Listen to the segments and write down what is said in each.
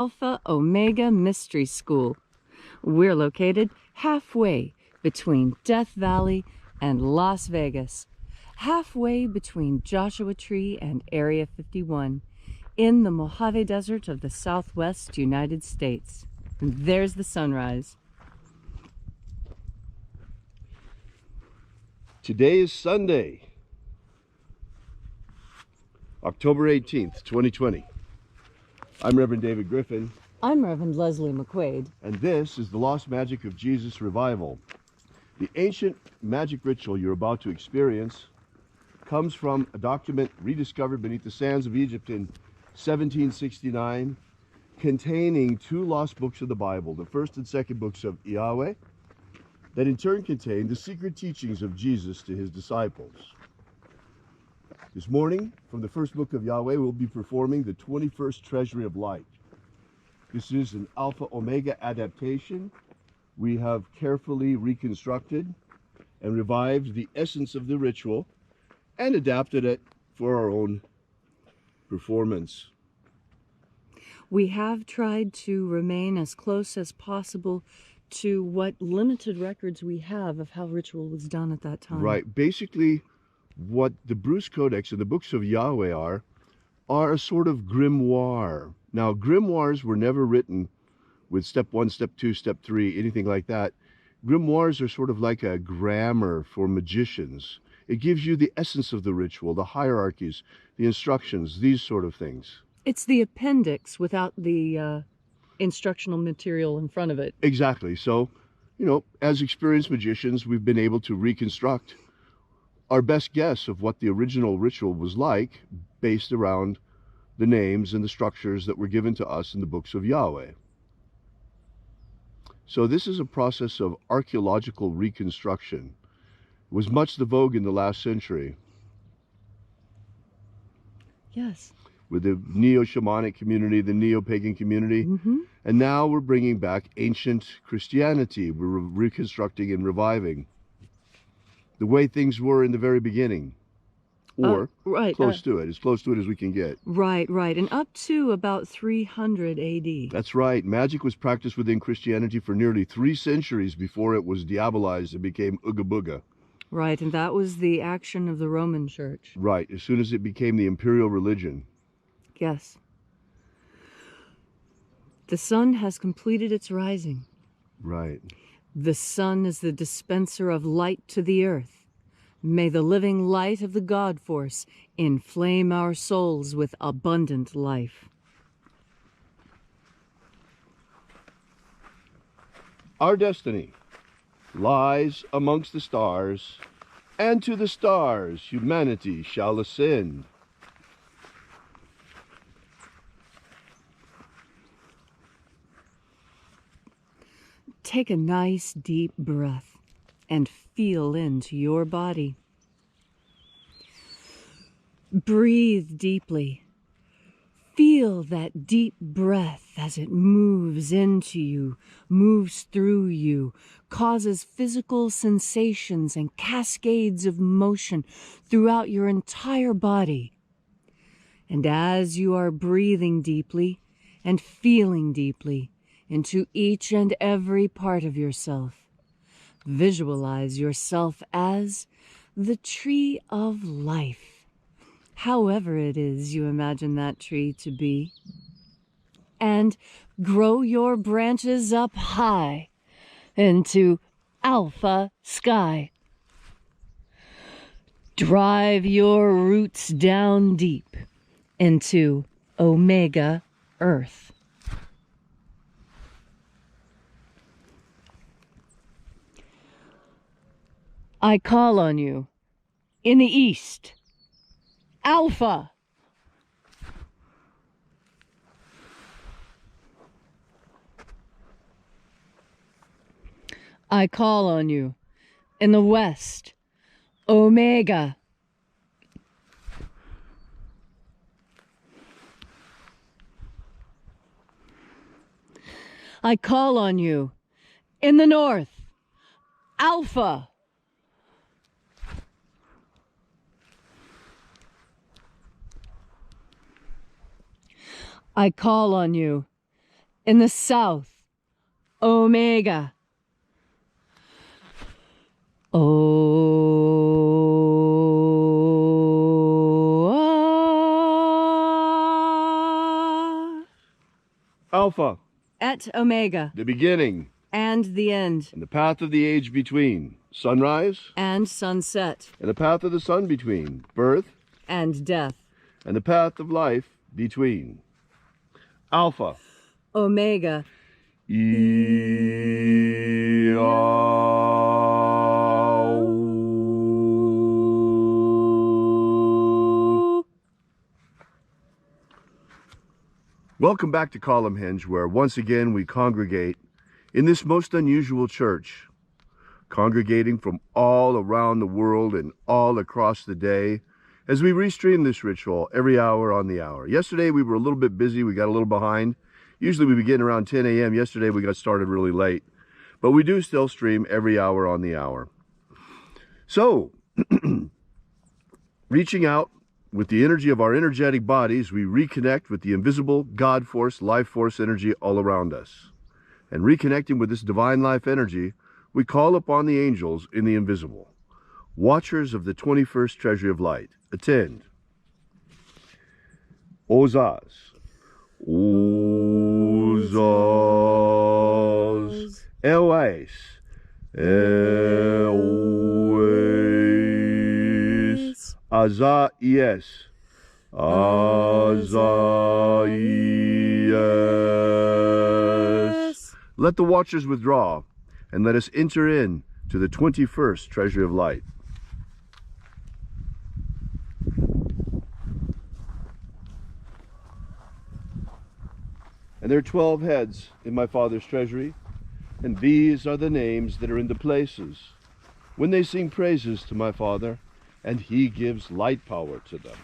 Alpha Omega Mystery School. We're located halfway between Death Valley and Las Vegas, halfway between Joshua Tree and Area 51, in the Mojave Desert of the Southwest United States. And there's the sunrise. Today is Sunday, October 18th, 2020. I'm Reverend David Griffin. I'm Reverend Leslie McQuaid. And this is the Lost Magic of Jesus Revival. The ancient magic ritual you're about to experience comes from a document rediscovered beneath the sands of Egypt in 1769, containing two lost books of the Bible, the first and second books of Yahweh, that in turn contain the secret teachings of Jesus to his disciples. This morning, from the first book of Yahweh, we'll be performing the 21st Treasury of Light. This is an Alpha Omega adaptation. We have carefully reconstructed and revived the essence of the ritual and adapted it for our own performance. We have tried to remain as close as possible to what limited records we have of how ritual was done at that time. Right. Basically, what the Bruce Codex and the books of Yahweh are a sort of grimoire. Now, grimoires were never written with step 1, step 2, step 3, anything like that. Grimoires are sort of like a grammar for magicians. It gives you the essence of the ritual, the hierarchies, the instructions, these sort of things. It's the appendix without the instructional material in front of it. Exactly. So, you know, as experienced magicians, we've been able to reconstruct our best guess of what the original ritual was like based around the names and the structures that were given to us in the books of Yahweh. So this is a process of archaeological reconstruction. It was much the vogue in the last century. Yes. With the neo-shamanic community, the neo-pagan community. Mm-hmm. And now we're bringing back ancient Christianity. We're reconstructing and reviving the way things were in the very beginning, or close to it, as close to it as we can get. Right, and up to about 300 AD. That's right. Magic was practiced within Christianity for nearly 3 centuries before it was diabolized and became Ooga Booga. Right, and that was the action of the Roman Church. Right, as soon as it became the imperial religion. Yes. The sun has completed its rising. Right. The sun is the dispenser of light to the earth. May the living light of the God Force inflame our souls with abundant life. Our destiny lies amongst the stars, and to the stars humanity shall ascend. Take a nice deep breath and feel into your body. Breathe deeply. Feel that deep breath as it moves into you, moves through you, causes physical sensations and cascades of motion throughout your entire body. And as you are breathing deeply and feeling deeply into each and every part of yourself, visualize yourself as the tree of life, however it is you imagine that tree to be, and grow your branches up high into Alpha Sky. Drive your roots down deep into Omega Earth. I call on you in the east, Alpha. I call on you in the west, Omega. I call on you in the north, Alpha. I call on you In the south, Omega. Alpha, Et Omega. the beginning, And the end. and the path of the age between. Sunrise, And sunset. and the path of the sun between. Birth, And death. and the path of life between. Alpha, Omega. Welcome back to Columnhenge, where once again we congregate in this most unusual church, congregating from all around the world and all across the day as we restream this ritual every hour on the hour. Yesterday we were a little bit busy, we got a little behind. Usually we begin around 10 a.m. Yesterday we got started really late, but we do still stream every hour on the hour. So, reaching out with the energy of our energetic bodies, we reconnect with the invisible God force, life force energy all around us. And reconnecting with this divine life energy, we call upon the angels in the invisible, watchers of the 21st treasury of light. Attend. Ozaz. Ozaz. Elwais. Elwais. Azaies. Azaies. Let the watchers withdraw, and let us enter in to the 21st treasury of light. And there are 12 heads in my Father's treasury, and these are the names that are in the places when they sing praises to my Father, and He gives light power to them.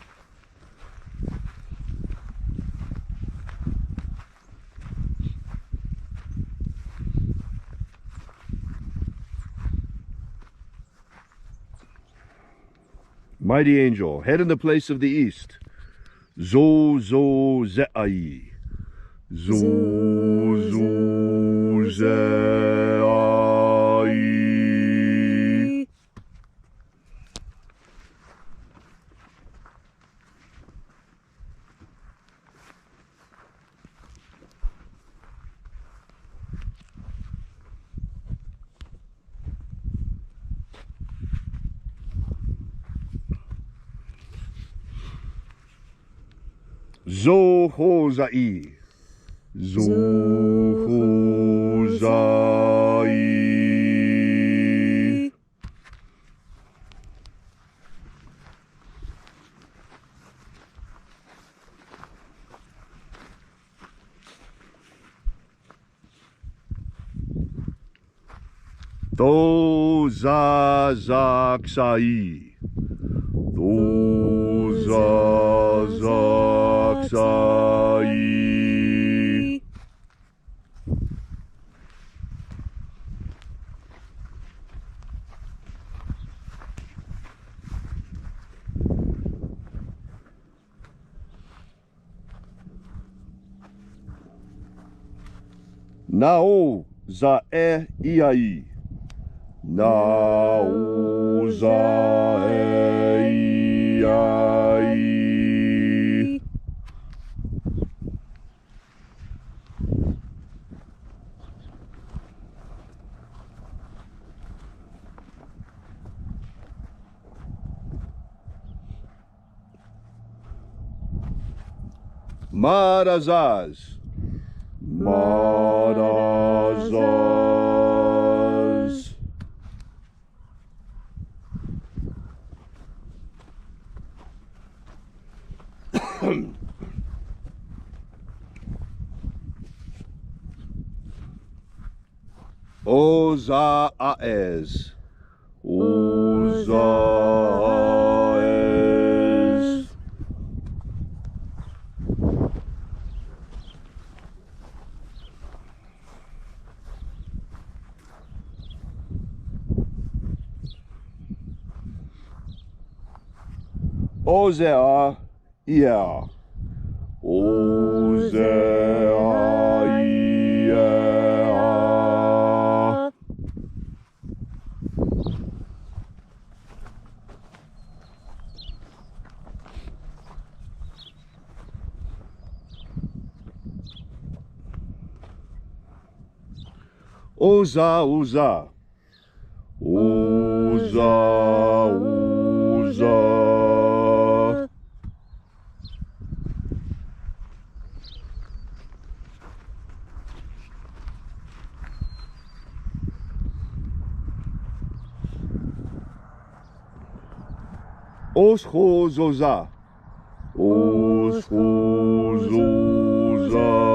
Mighty angel, head in the place of the east. Zo zo ze'ai. Zo zo ze'ai. Zo ho zai. Zo ho zai. Do za zak sai. Do za zak sai. Nao za e iai. Nao za e iai. Marazaz. Marazaz. Ozaes. Ozaes. Ozea, yeah. Ozea, Oza, Oza. Oza, Oza. Osho, Zoza. Osho, Zoza.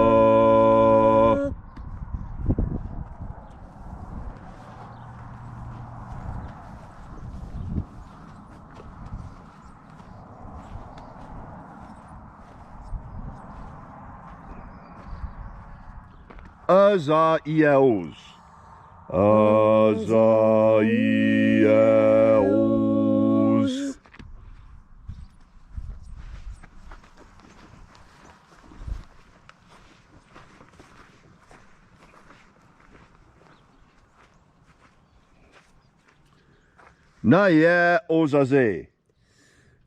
Azaios. Azaios. Naye Ozaze.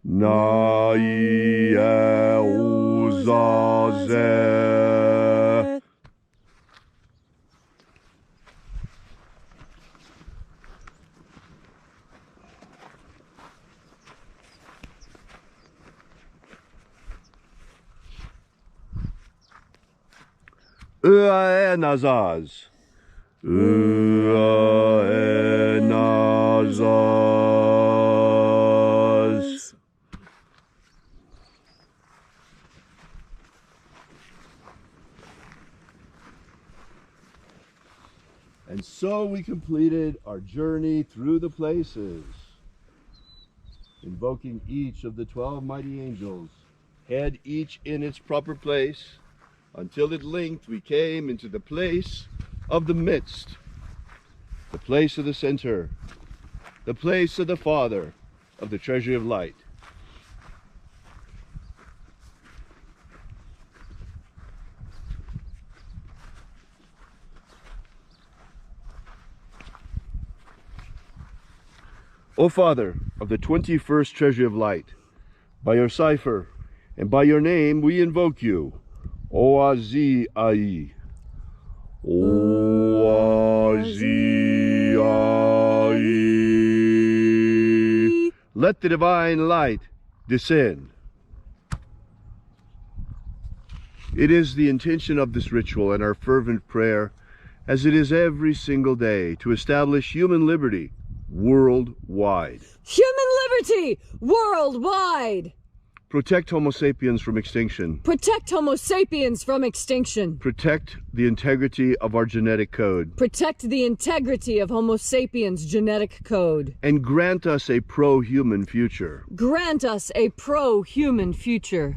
Naye Ozaze. Nazaz. Nazaz. And so we completed our journey through the places, invoking each of the 12 mighty angels, head each in its proper place, until at length we came into the place of the midst, the place of the center, the place of the Father of the treasury of light. O Father of the 21st treasury of light, by your cipher and by your name we invoke you. Oazi Ai. Oazi Ai. Let the divine light descend. It is the intention of this ritual and our fervent prayer, as it is every single day, to establish human liberty worldwide. Human liberty worldwide! Protect Homo sapiens from extinction. Protect Homo sapiens from extinction. Protect the integrity of our genetic code. Protect the integrity of Homo sapiens' genetic code. And grant us a pro-human future. Grant us a pro-human future.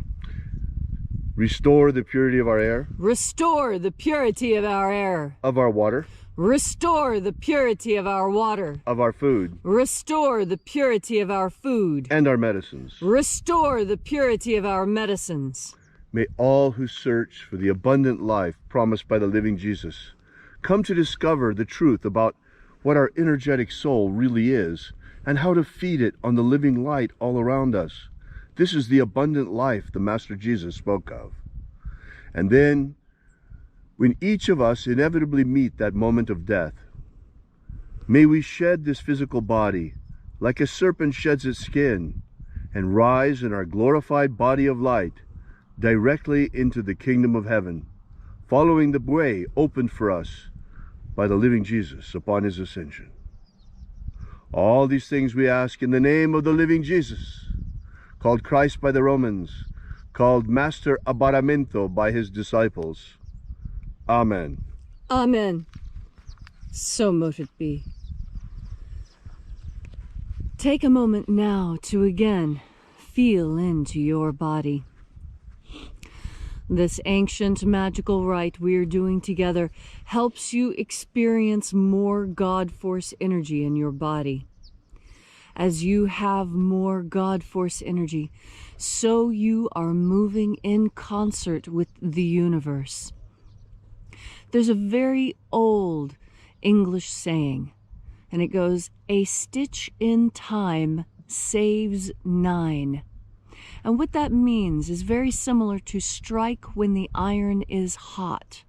Restore the purity of our air. Restore the purity of our air. Of our water. Restore the purity of our water. Of our food. Restore the purity of our food. And our medicines. Restore the purity of our medicines. May all who search for the abundant life promised by the living Jesus come to discover the truth about what our energetic soul really is and how to feed it on the living light all around us. This is the abundant life the Master Jesus spoke of. And then, when each of us inevitably meet that moment of death, may we shed this physical body like a serpent sheds its skin and rise in our glorified body of light directly into the kingdom of heaven, following the way opened for us by the living Jesus upon his ascension. All these things we ask in the name of the living Jesus, called Christ by the Romans, called Master Abaramento by his disciples. Amen. Amen. So mote it be. Take a moment now to again feel into your body. This ancient magical rite we're doing together helps you experience more God Force energy in your body. As you have more God Force energy, so you are moving in concert with the universe. There's a very old English saying, and it goes, "A stitch in time saves 9." And what that means is very similar to strike when the iron is hot.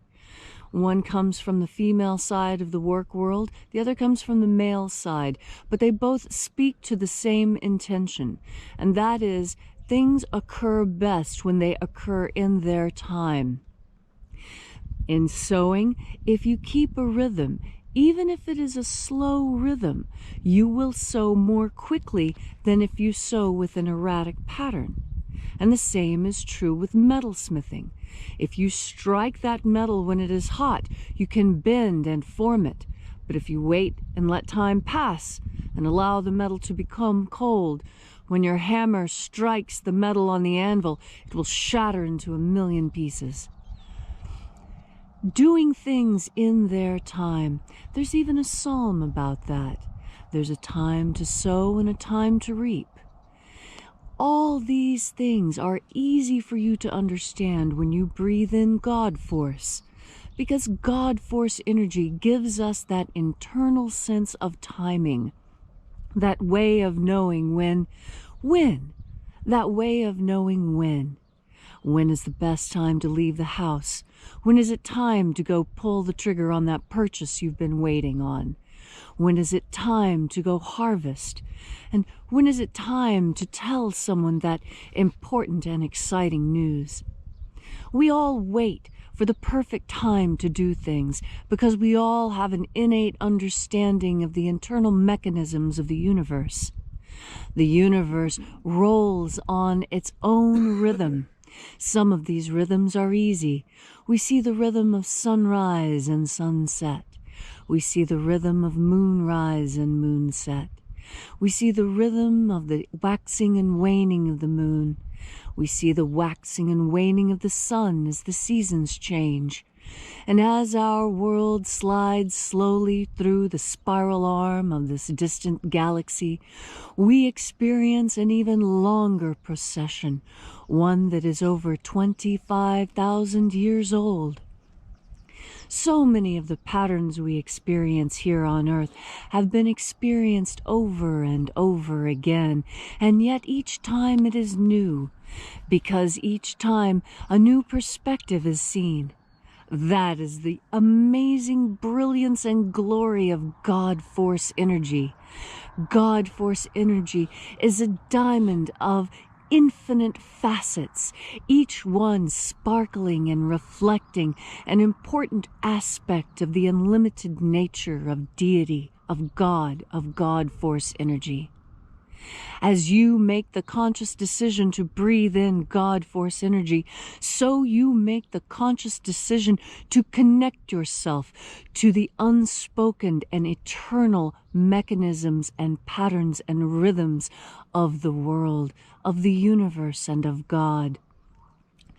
One comes from the female side of the work world, the other comes from the male side, but they both speak to the same intention, and that is, things occur best when they occur in their time. In sewing, if you keep a rhythm, even if it is a slow rhythm, you will sew more quickly than if you sew with an erratic pattern. And the same is true with metalsmithing. If you strike that metal when it is hot, you can bend and form it. But if you wait and let time pass and allow the metal to become cold, when your hammer strikes the metal on the anvil, it will shatter into a million pieces. Doing things in their time. There's even a psalm about that. There's a time to sow and a time to reap. All these things are easy for you to understand when you breathe in God Force, because God Force energy gives us that internal sense of timing, that way of knowing when, that way of knowing when. When is the best time to leave the house? When is it time to go pull the trigger on that purchase you've been waiting on? When is it time to go harvest? And when is it time to tell someone that important and exciting news? We all wait for the perfect time to do things because we all have an innate understanding of the internal mechanisms of the universe. The universe rolls on its own rhythm. Some of these rhythms are easy. We see the rhythm of sunrise and sunset. We see the rhythm of moonrise and moonset. We see the rhythm of the waxing and waning of the moon. We see the waxing and waning of the sun as the seasons change. And as our world slides slowly through the spiral arm of this distant galaxy, we experience an even longer procession, one that is over 25,000 years old. So many of the patterns we experience here on Earth have been experienced over and over again, and yet each time it is new, because each time a new perspective is seen. That is the amazing brilliance and glory of God Force energy. God Force energy is a diamond of infinite facets, each one sparkling and reflecting an important aspect of the unlimited nature of deity, of God Force energy. As you make the conscious decision to breathe in God Force energy, so you make the conscious decision to connect yourself to the unspoken and eternal mechanisms and patterns and rhythms of the world, of the universe, and of God.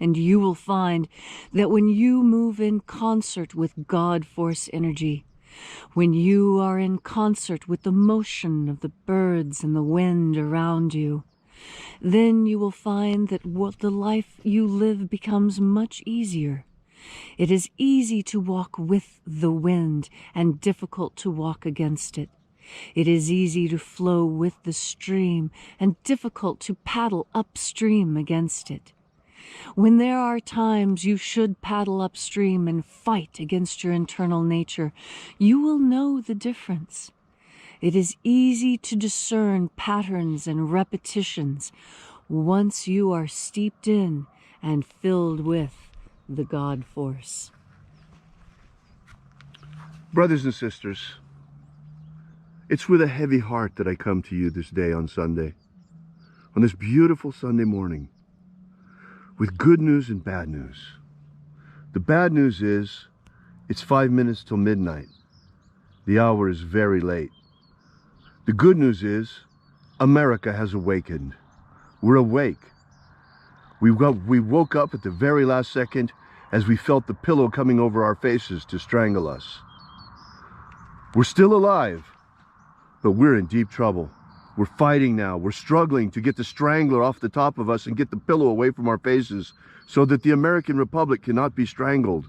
And you will find that when you move in concert with God Force energy, when you are in concert with the motion of the birds and the wind around you, then you will find that what the life you live becomes much easier. It is easy to walk with the wind and difficult to walk against it. It is easy to flow with the stream and difficult to paddle upstream against it. When there are times you should paddle upstream and fight against your internal nature, you will know the difference. It is easy to discern patterns and repetitions once you are steeped in and filled with the God Force. Brothers and sisters, it's with a heavy heart that I come to you this day on Sunday, on this beautiful Sunday morning, with good news and bad news. The bad news is it's 5 minutes till midnight. The hour is very late. The good news is America has awakened. We're awake. We woke up at the very last second as we felt the pillow coming over our faces to strangle us. We're still alive, but we're in deep trouble. We're fighting now. We're struggling to get the strangler off the top of us and get the pillow away from our faces so that the American Republic cannot be strangled.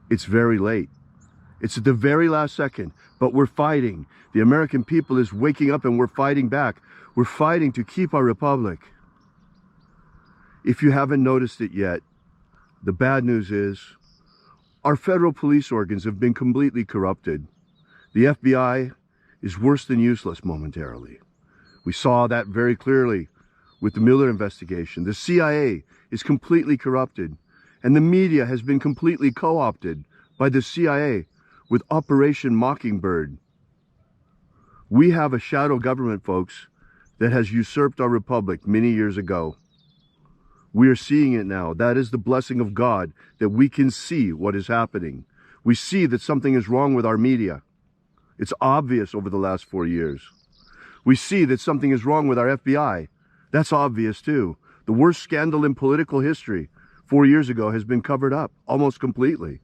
It's very late. It's at the very last second, but we're fighting. The American people is waking up and we're fighting back. We're fighting to keep our republic. If you haven't noticed it yet, the bad news is Our federal police organs have been completely corrupted. The FBI is worse than useless momentarily. We saw that very clearly with the Mueller investigation. The CIA is completely corrupted, and the media has been completely co-opted by the CIA with Operation Mockingbird. We have a shadow government, folks, that has usurped our republic many years ago. We are seeing it now. That is the blessing of God, that we can see what is happening. We see that something is wrong with our media. It's obvious over the last 4 years. We see that something is wrong with our FBI. That's obvious too. The worst scandal in political history 4 years ago has been covered up almost completely.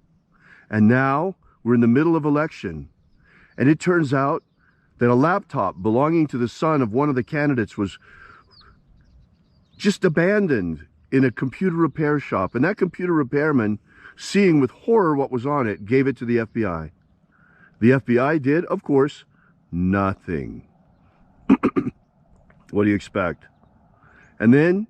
And now we're in the middle of election. And it turns out that a laptop belonging to the son of one of the candidates was just abandoned in a computer repair shop. And that computer repairman, seeing with horror what was on it, gave it to the FBI. The FBI did, of course, nothing. What do you expect? And then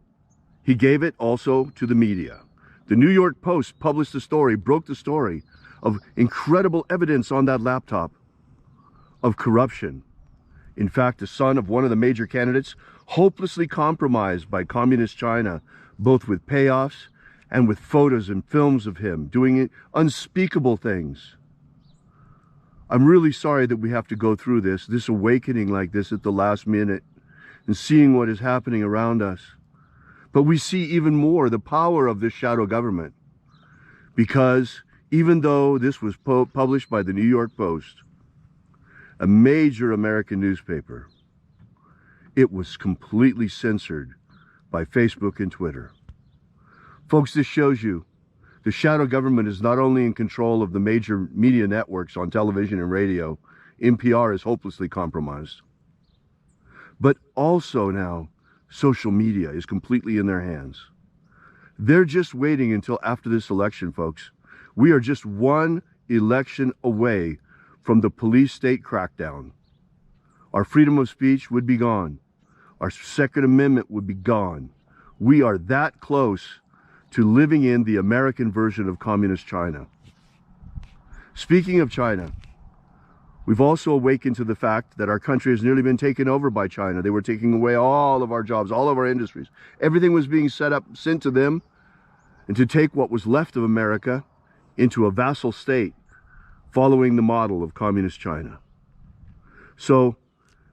he gave it also to the media. The New York Post published a story, broke the story of incredible evidence on that laptop of corruption. In fact, the son of one of the major candidates, hopelessly compromised by communist China, both with payoffs and with photos and films of him doing unspeakable things. I'm really sorry that we have to go through this awakening like this at the last minute and seeing what is happening around us. But we see even more the power of this shadow government, because even though this was published by the New York Post, a major American newspaper, it was completely censored by Facebook and Twitter. Folks, this shows you the shadow government is not only in control of the major media networks on television and radio, NPR is hopelessly compromised, but also now social media is completely in their hands. They're just waiting until after this election, folks. We are just one election away from the police state crackdown. Our freedom of speech would be gone. Our Second Amendment would be gone. We are that close to living in the American version of communist China. Speaking of China, we've also awakened to the fact that our country has nearly been taken over by China. They were taking away all of our jobs, all of our industries. Everything was being sent to them, and to take what was left of America into a vassal state, following the model of communist China. So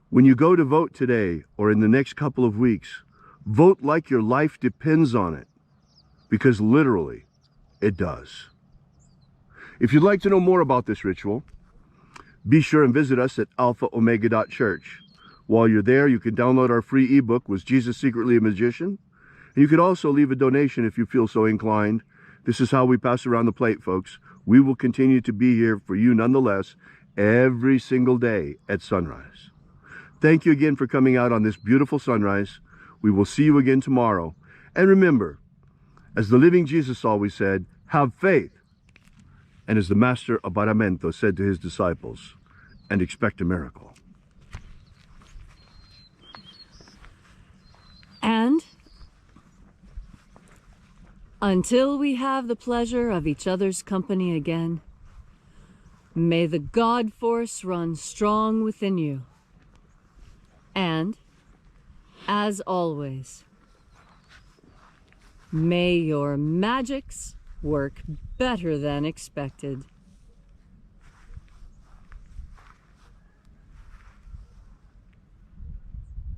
when you go to vote today or in the next couple of weeks, vote like your life depends on it, because literally it does. If you'd like to know more about this ritual, be sure and visit us at alphaomega.church. While you're there, you can download our free ebook, Was Jesus Secretly a Magician? And you can also leave a donation if you feel so inclined. This is how we pass around the plate, folks. We will continue to be here for you nonetheless every single day at sunrise. Thank you again for coming out on this beautiful sunrise. We will see you again tomorrow. And remember, as the living Jesus always said, have faith. And as the master of Baramento said to his disciples, and expect a miracle. And until we have the pleasure of each other's company again, may the God force run strong within you. And, as always, may your magics work better than expected.